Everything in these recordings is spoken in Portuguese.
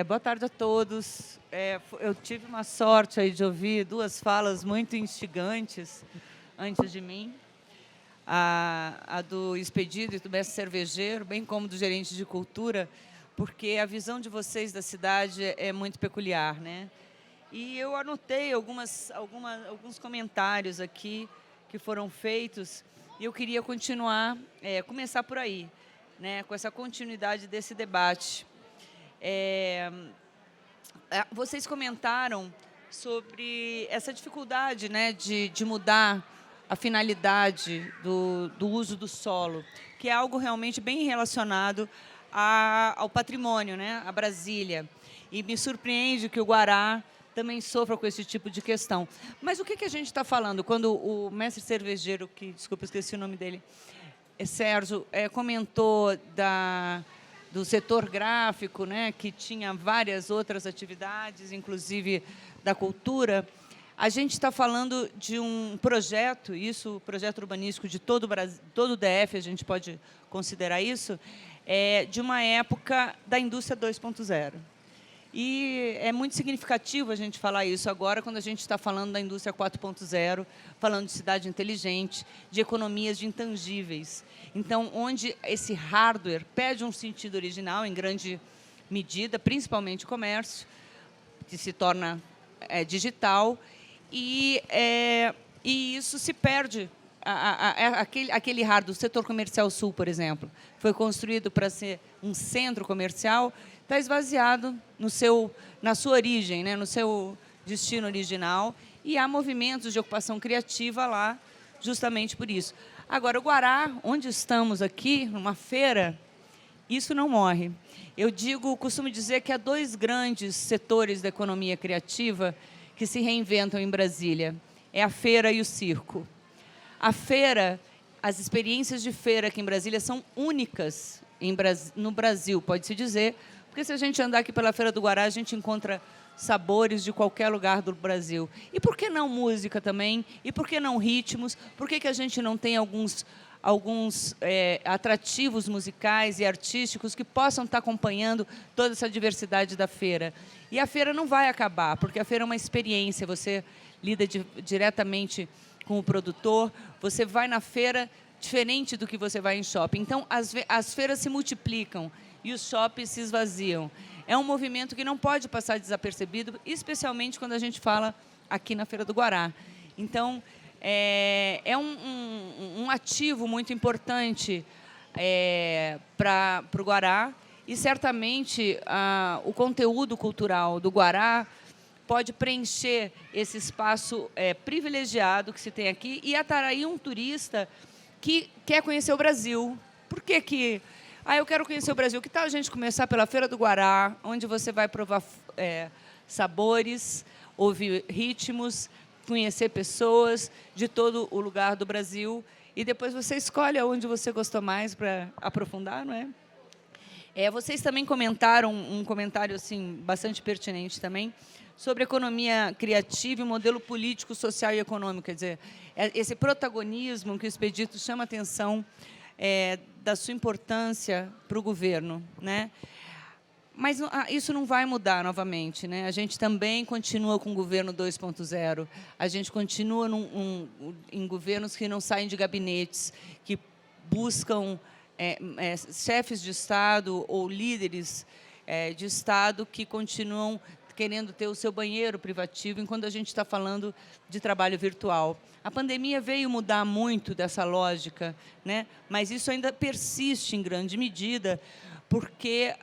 Boa tarde a todos. Eu tive uma sorte aí de ouvir duas falas muito instigantes antes de mim. A do Expedito e do mestre cervejeiro, bem como do gerente de cultura, porque a visão de vocês da cidade é muito peculiar, né? E eu anotei alguns comentários aqui que foram feitos e eu queria começar por aí, né, com essa continuidade desse debate. Vocês comentaram sobre essa dificuldade, né, de mudar a finalidade do uso do solo, que é algo realmente bem relacionado ao patrimônio, né, à Brasília. E me surpreende que o Guará também sofra com esse tipo de questão. Mas o que a gente está falando? Quando o mestre cervejeiro, desculpa, esqueci o nome dele, Sérgio, comentou do setor gráfico, né, que tinha várias outras atividades, inclusive da cultura, a gente está falando de um projeto, o projeto urbanístico de todo o DF, a gente pode considerar isso, de uma época da indústria 2.0. E é muito significativo a gente falar isso agora, quando a gente está falando da indústria 4.0, falando de cidade inteligente, de economias de intangíveis. Então, onde esse hardware perde um sentido original, em grande medida, principalmente o comércio, que se torna digital, e isso se perde. Aquele hardware, o setor comercial sul, por exemplo, foi construído para ser um centro comercial, está esvaziado na sua origem, né, no seu destino original, e há movimentos de ocupação criativa lá, justamente por isso. Agora, o Guará, onde estamos aqui, numa feira, isso não morre. Eu costumo dizer que há dois grandes setores da economia criativa que se reinventam em Brasília. É a feira e o circo. A feira, as experiências de feira aqui em Brasília são únicas no Brasil, pode-se dizer, porque se a gente andar aqui pela Feira do Guará, a gente encontra sabores de qualquer lugar do Brasil. E por que não música também? E por que não ritmos? Por que a gente não tem alguns atrativos musicais e artísticos que possam estar acompanhando toda essa diversidade da feira? E a feira não vai acabar, porque a feira é uma experiência, você lida diretamente com o produtor, você vai na feira diferente do que você vai em shopping. Então, as feiras se multiplicam e os shoppings se esvaziam. É um movimento que não pode passar desapercebido, especialmente quando a gente fala aqui na Feira do Guará. Então, é um ativo muito importante para o Guará, e certamente o conteúdo cultural do Guará pode preencher esse espaço privilegiado que se tem aqui e atrair um turista que quer conhecer o Brasil. Por que eu quero conhecer o Brasil? Que tal a gente começar pela Feira do Guará, onde você vai provar sabores, ouvir ritmos, conhecer pessoas de todo o lugar do Brasil, e depois você escolhe aonde você gostou mais para aprofundar, não é? Vocês também comentaram um comentário assim bastante pertinente também sobre economia criativa e modelo político, social e econômico. Quer dizer, esse protagonismo que o Expedito chama a atenção da sua importância para o governo, né? Mas isso não vai mudar novamente, né? A gente também continua com o governo 2.0. A gente continua em governos que não saem de gabinetes, que buscam chefes de Estado ou líderes de Estado que continuam querendo ter o seu banheiro privativo, enquanto a gente está falando de trabalho virtual. A pandemia veio mudar muito dessa lógica, né? Mas isso ainda persiste em grande medida, porque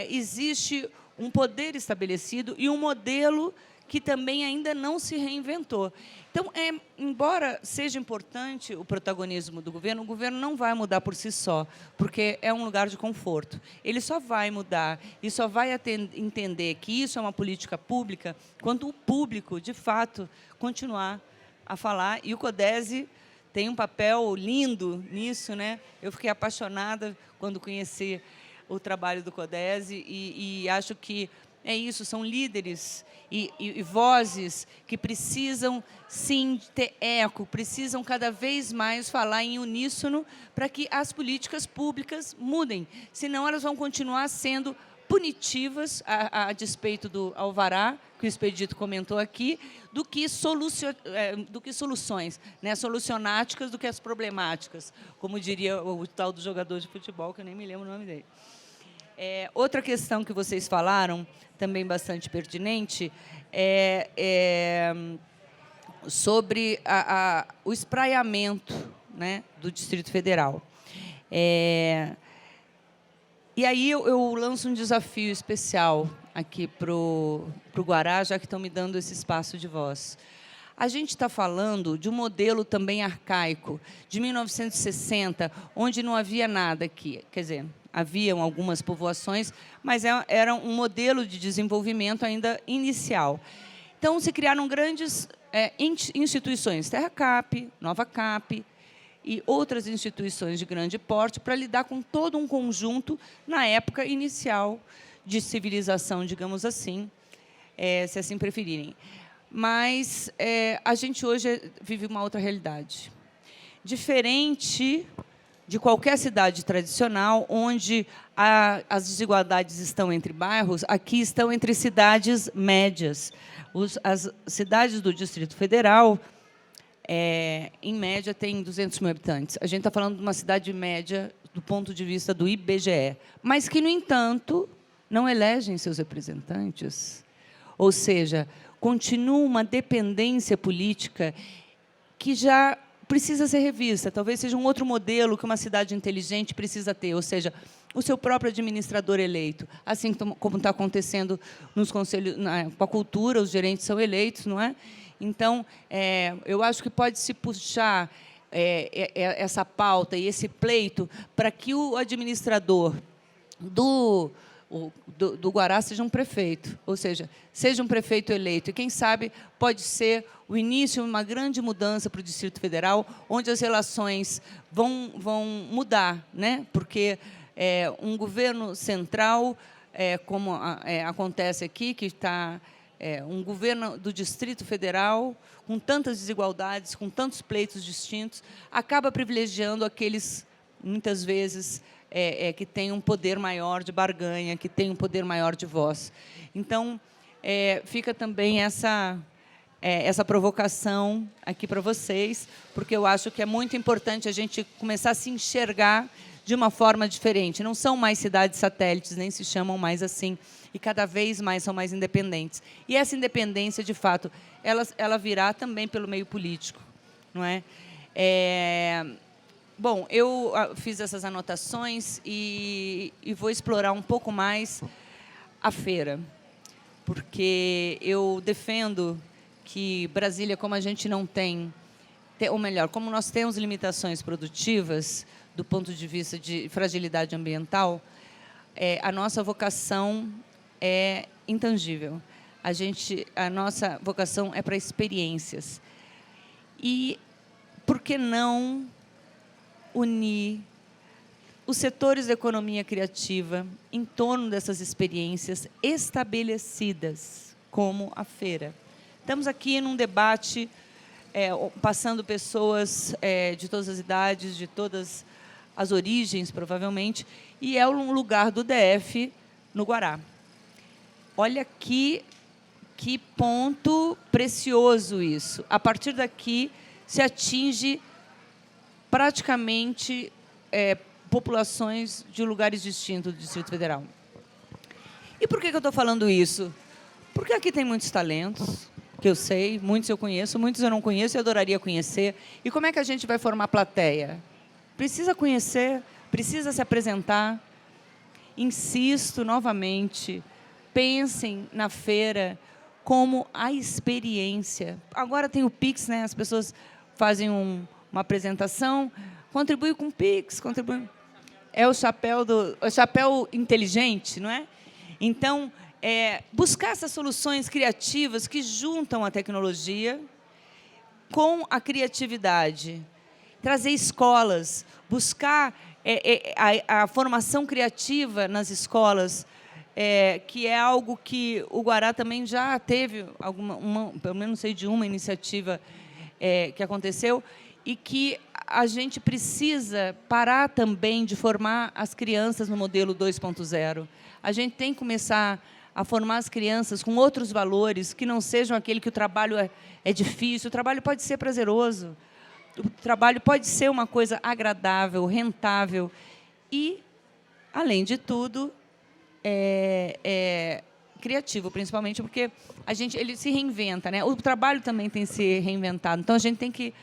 existe um poder estabelecido e um modelo que também ainda não se reinventou. Então, embora seja importante o protagonismo do governo, o governo não vai mudar por si só, porque é um lugar de conforto. Ele só vai mudar e só vai entender que isso é uma política pública quando o público, de fato, continuar a falar. E o CODESE tem um papel lindo nisso, né? Eu fiquei apaixonada quando conheci o trabalho do CODESE e acho que é isso, são líderes e vozes que precisam, sim, ter eco, precisam cada vez mais falar em uníssono para que as políticas públicas mudem, senão elas vão continuar sendo punitivas, a despeito do alvará, que o Expedito comentou aqui, do que soluções, né, solucionáticas do que as problemáticas, como diria o tal do jogador de futebol, que eu nem me lembro o nome dele. Outra questão que vocês falaram, também bastante pertinente, sobre o espraiamento, né, do Distrito Federal. E aí eu lanço um desafio especial aqui para o Guará, já que estão me dando esse espaço de voz. A gente está falando de um modelo também arcaico, de 1960, onde não havia nada aqui. Quer dizer, haviam algumas povoações, mas era um modelo de desenvolvimento ainda inicial. Então, se criaram grandes instituições, Terra Cap, Nova Cap, e outras instituições de grande porte para lidar com todo um conjunto na época inicial de civilização, digamos assim, se assim preferirem. Mas a gente hoje vive uma outra realidade. Diferente de qualquer cidade tradicional, onde as desigualdades estão entre bairros, aqui estão entre cidades médias. As cidades do Distrito Federal, em média, tem 200 mil habitantes. A gente está falando de uma cidade média do ponto de vista do IBGE, mas que, no entanto, não elegem seus representantes. Ou seja, continua uma dependência política que já precisa ser revista. Talvez seja um outro modelo que uma cidade inteligente precisa ter, ou seja, o seu próprio administrador eleito, assim como está acontecendo nos conselhos, com a cultura, os gerentes são eleitos, não é? Então, eu acho que pode-se puxar essa pauta e esse pleito para que o administrador do Guará seja um prefeito, ou seja, seja um prefeito eleito. E, quem sabe, pode ser o início de uma grande mudança para o Distrito Federal, onde as relações vão mudar, né? Porque um governo central, como acontece aqui, que está... um governo do Distrito Federal, com tantas desigualdades, com tantos pleitos distintos, acaba privilegiando aqueles, muitas vezes, que têm um poder maior de barganha, que têm um poder maior de voz. Então, fica também essa provocação aqui para vocês, porque eu acho que é muito importante a gente começar a se enxergar de uma forma diferente. Não são mais cidades satélites, nem se chamam mais assim, e cada vez mais são mais independentes. E essa independência, de fato, ela virá também pelo meio político, não é? Bom, eu fiz essas anotações e vou explorar um pouco mais a feira, porque eu defendo que Brasília, como a gente não tem, ou melhor, como nós temos limitações produtivas, do ponto de vista de fragilidade ambiental, a nossa vocação é intangível. A nossa vocação é para experiências. E por que não unir os setores da economia criativa em torno dessas experiências estabelecidas, como a feira? Estamos aqui num debate, passando pessoas de todas as idades, de todas as origens, provavelmente, e é um lugar do DF no Guará. Olha que ponto precioso isso. A partir daqui, se atinge praticamente populações de lugares distintos do Distrito Federal. E por que eu estou falando isso? Porque aqui tem muitos talentos, que eu sei, muitos eu conheço, muitos eu não conheço e adoraria conhecer. E como é que a gente vai formar plateia? Precisa conhecer, precisa se apresentar. Insisto novamente, pensem na feira como a experiência. Agora tem o Pix, né? As pessoas fazem uma apresentação, contribui com o Pix, contribui. É o chapéu inteligente, não é? Então, buscar essas soluções criativas que juntam a tecnologia com a criatividade. Trazer escolas, buscar a formação criativa nas escolas, que é algo que o Guará também já teve, pelo menos sei de uma iniciativa que aconteceu, e que a gente precisa parar também de formar as crianças no modelo 2.0. A gente tem que começar a formar as crianças com outros valores, que não sejam aquele que o trabalho é difícil. O trabalho pode ser prazeroso, o trabalho pode ser uma coisa agradável, rentável e, além de tudo, criativo, principalmente porque ele se reinventa, né? O trabalho também tem se reinventado, então a gente tem que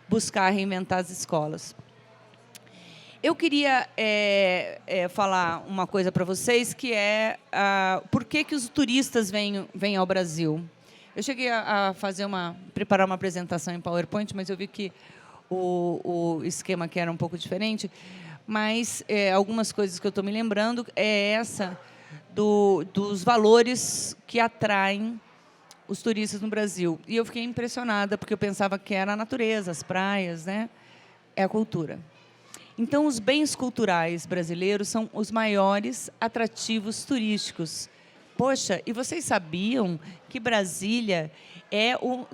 buscar reinventar as escolas. Eu queria falar uma coisa para vocês, que é por que os turistas vêm ao Brasil. Eu cheguei a preparar uma apresentação em PowerPoint, mas eu vi que o esquema aqui era um pouco diferente. Mas algumas coisas que eu estou me lembrando é essa dos valores que atraem os turistas no Brasil. E eu fiquei impressionada, porque eu pensava que era a natureza, as praias, né? É a cultura. Então, os bens culturais brasileiros são os maiores atrativos turísticos. Poxa, e vocês sabiam que Brasília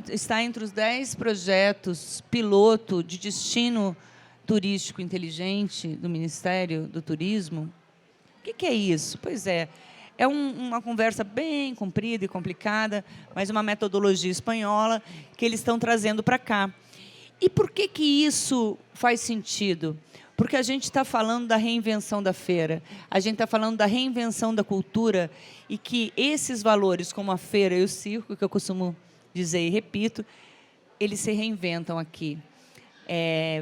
está entre os 10 projetos piloto de destino turístico inteligente do Ministério do Turismo? O que é isso? Pois é uma conversa bem comprida e complicada, mas uma metodologia espanhola que eles estão trazendo para cá. E por que isso faz sentido? Porque a gente está falando da reinvenção da feira, a gente está falando da reinvenção da cultura, e que esses valores, como a feira e o circo, que eu costumo dizer e repito, eles se reinventam aqui.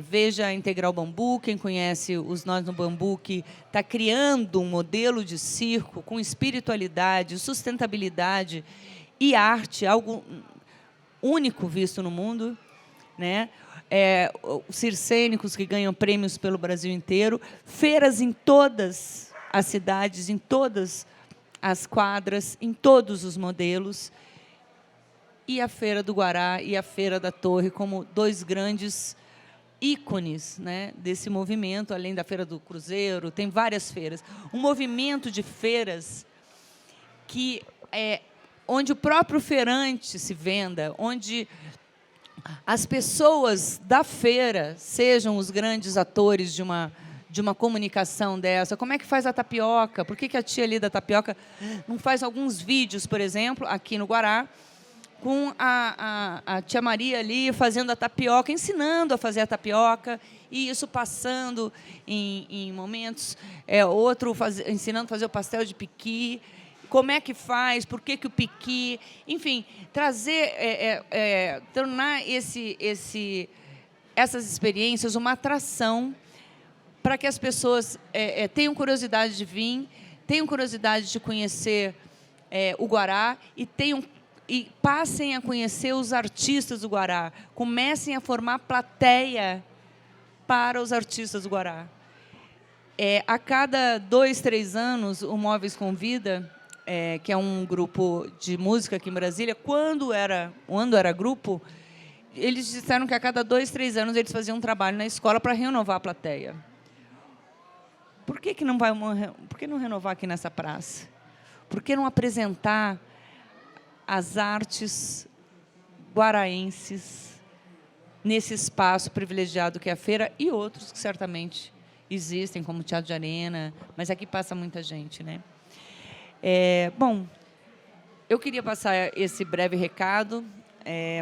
Veja a Integral Bambu, quem conhece os Nós no Bambu, que está criando um modelo de circo com espiritualidade, sustentabilidade e arte, algo único visto no mundo, né? Os circênicos que ganham prêmios pelo Brasil inteiro, feiras em todas as cidades, em todas as quadras, em todos os modelos, e a Feira do Guará e a Feira da Torre como dois grandes ícones, né, desse movimento, além da Feira do Cruzeiro, tem várias feiras. Um movimento de feiras onde o próprio feirante se venda, onde as pessoas da feira sejam os grandes atores de uma comunicação dessa. Como é que faz a tapioca? Por que a tia ali da tapioca não faz alguns vídeos, por exemplo, aqui no Guará, com a tia Maria ali fazendo a tapioca, ensinando a fazer a tapioca, e isso passando em momentos, ensinando a fazer o pastel de piqui, como é que faz, por que o piqui, enfim, trazer, tornar essas experiências uma atração para que as pessoas tenham curiosidade de vir, tenham curiosidade de conhecer o Guará e passem a conhecer os artistas do Guará, comecem a formar plateia para os artistas do Guará. A cada 2, 3 anos, o Móveis Convida, que é um grupo de música aqui em Brasília, quando era grupo, eles disseram que a cada 2, 3 anos eles faziam um trabalho na escola para renovar a plateia. Por que não renovar aqui nessa praça? Por que não apresentar as artes guaraenses nesse espaço privilegiado que é a feira, e outros que certamente existem, como o Teatro de Arena, mas aqui passa muita gente, né? Bom, eu queria passar esse breve recado,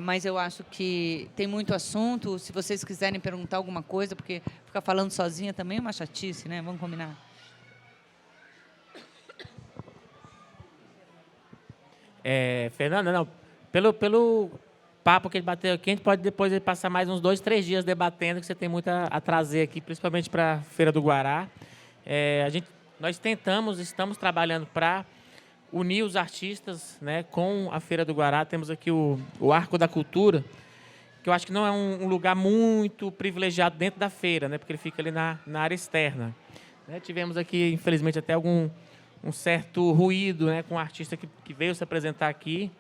mas eu acho que tem muito assunto. Se vocês quiserem perguntar alguma coisa, porque ficar falando sozinha também é uma chatice, né? Vamos combinar. Fernanda, não, pelo papo que ele bateu aqui, a gente pode depois passar mais uns 2, 3 dias debatendo, que você tem muito a trazer aqui, principalmente para a Feira do Guará. Nós estamos trabalhando para unir os artistas, né, com a Feira do Guará. Temos aqui o Arco da Cultura, que eu acho que não é um lugar muito privilegiado dentro da feira, né, porque ele fica ali na área externa. Tivemos aqui, infelizmente, até um certo ruído, né, com um artista que veio se apresentar aqui,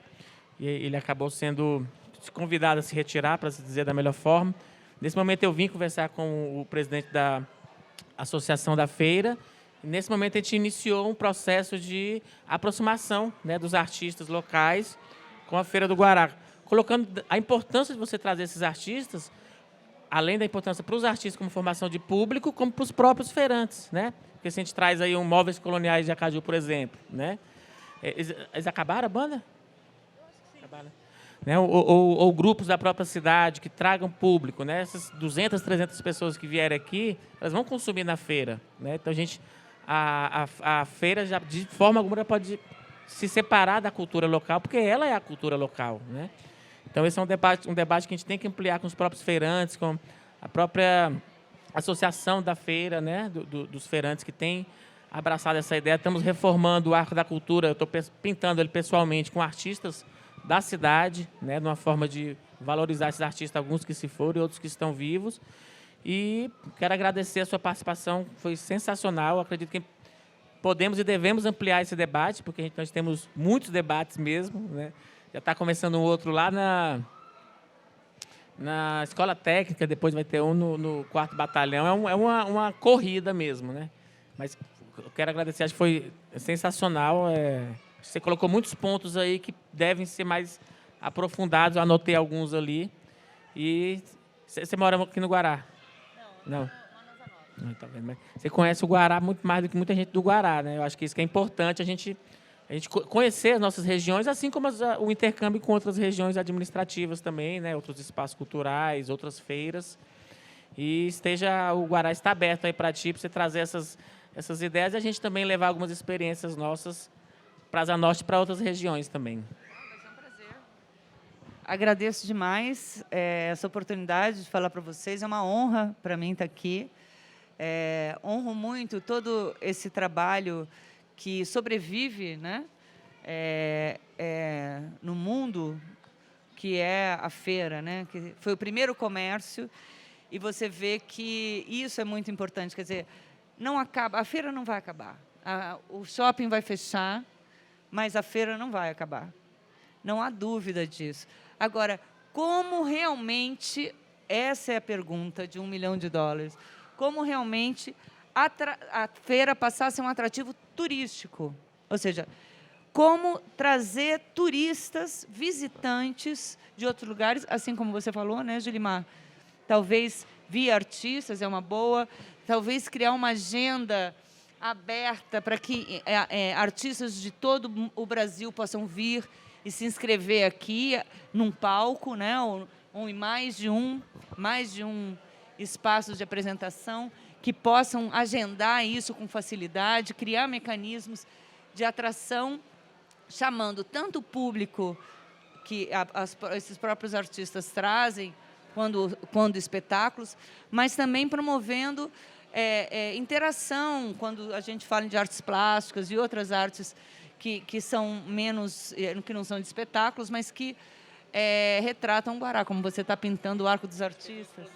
e ele acabou sendo convidado a se retirar, para se dizer da melhor forma. Nesse momento eu vim conversar com o presidente da associação da feira, e nesse momento a gente iniciou um processo de aproximação, né, dos artistas locais com a Feira do Guará, colocando a importância de você trazer esses artistas além da importância para os artistas como formação de público, como para os próprios feirantes, né? Porque se a gente traz aí um Móveis Coloniais de Acaju, por exemplo, né? Eles acabaram a banda? Acabaram. Né? Ou grupos da própria cidade que tragam público, né? Essas 200, 300 pessoas que vierem aqui, elas vão consumir na feira, né? Então a feira já de forma alguma pode se separar da cultura local, porque ela é a cultura local, né? Então esse é um debate que a gente tem que ampliar com os próprios feirantes, com a própria associação da feira, né? Dos feirantes que tem abraçado essa ideia. Estamos reformando o Arco da Cultura, eu estou pintando ele pessoalmente com artistas da cidade, né, de uma forma de valorizar esses artistas, alguns que se foram e outros que estão vivos. E quero agradecer a sua participação, foi sensacional. Acredito que podemos e devemos ampliar esse debate, porque nós temos muitos debates mesmo, né? Já está começando um outro lá na Escola Técnica, depois vai ter um no 4º Batalhão. É uma corrida mesmo, né? Mas eu quero agradecer, acho que foi sensacional. Você colocou muitos pontos aí que devem ser mais aprofundados. Eu anotei alguns ali. E você mora aqui no Guará? Não. Não, tá vendo? Mas você conhece o Guará muito mais do que muita gente do Guará, né? Eu acho que isso que é importante, a gente conhecer as nossas regiões, assim como o intercâmbio com outras regiões administrativas também, né? Outros espaços culturais, outras feiras. E o Guará está aberto aí para ti, para você trazer essas ideias e a gente também levar algumas experiências nossas para a Asa Norte e para outras regiões também. Vai ser um prazer. Agradeço demais essa oportunidade de falar para vocês. É uma honra para mim estar aqui. Honro muito todo esse trabalho que sobrevive, né? No mundo, que é a feira, né? Que foi o primeiro comércio. E você vê que isso é muito importante. Quer dizer, não acaba, a feira não vai acabar. O shopping vai fechar, mas a feira não vai acabar. Não há dúvida disso. Agora, como realmente, essa é a pergunta de $1 milhão, como realmente a feira passar a ser um atrativo turístico? Ou seja, como trazer turistas, visitantes de outros lugares, assim como você falou, né, Julimar? Talvez via artistas é uma boa, talvez criar uma agenda aberta para que artistas de todo o Brasil possam vir e se inscrever aqui num palco, né, ou em mais de um espaço de apresentação, que possam agendar isso com facilidade, criar mecanismos de atração, chamando tanto o público que esses próprios artistas trazem, quando espetáculos, mas também promovendo interação, quando a gente fala de artes plásticas e outras artes que são menos, que não são de espetáculos, mas que retratam o Guará, como você está pintando o Arco dos Artistas.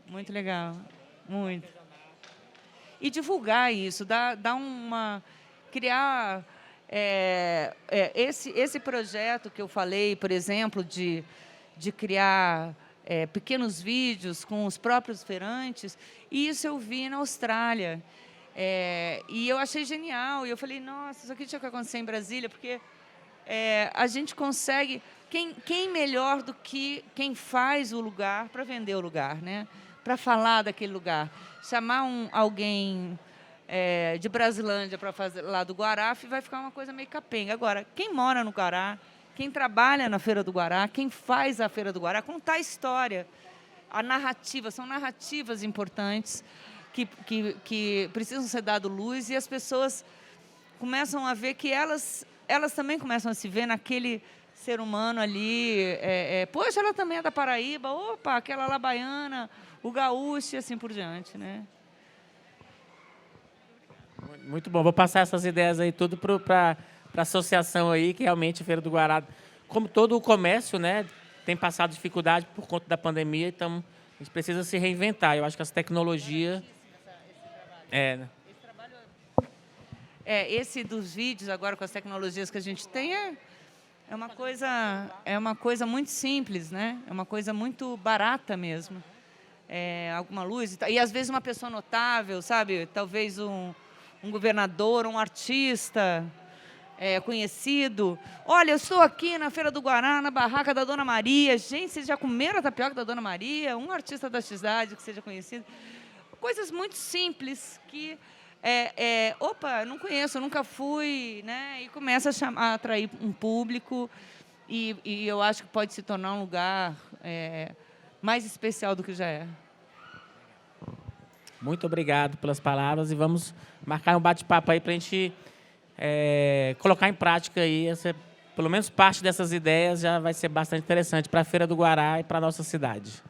Muito legal, muito. E divulgar isso, criar esse projeto que eu falei, por exemplo, de criar pequenos vídeos com os próprios feirantes, isso eu vi na Austrália. E eu achei genial, e eu falei, nossa, isso aqui tinha que acontecer em Brasília, porque a gente consegue... Quem melhor do que quem faz o lugar para vender o lugar, né? Para falar daquele lugar. Chamar alguém de Brasilândia para fazer lá do Guará, vai ficar uma coisa meio capenga. Agora, quem mora no Guará, quem trabalha na Feira do Guará, quem faz a Feira do Guará, contar a história, a narrativa, são narrativas importantes que precisam ser dado luz, e as pessoas começam a ver que elas também começam a se ver naquele ser humano ali. Poxa, ela também é da Paraíba, opa, aquela lá baiana, o gaúcho e assim por diante, né? Muito bom. Vou passar essas ideias aí tudo para a associação aí, que realmente a Feira do Guará, como todo o comércio, né, tem passado dificuldade por conta da pandemia, então a gente precisa se reinventar. Eu acho que as tecnologias... Esse dos vídeos agora com as tecnologias que a gente tem é uma coisa muito simples, né? É uma coisa muito barata mesmo. Alguma luz e às vezes uma pessoa notável, sabe? Talvez um governador, um artista, conhecido. Olha, eu estou aqui na Feira do Guará, na barraca da Dona Maria. Gente, vocês já comeram a tapioca da Dona Maria? Um artista da cidade que seja conhecido. Coisas muito simples que... opa, não conheço, nunca fui, né? E começa a atrair um público e eu acho que pode se tornar um lugar mais especial do que já é. Muito obrigado pelas palavras e vamos marcar um bate-papo aí para a gente colocar em prática aí, pelo menos parte dessas ideias já vai ser bastante interessante para a Feira do Guará e para a nossa cidade.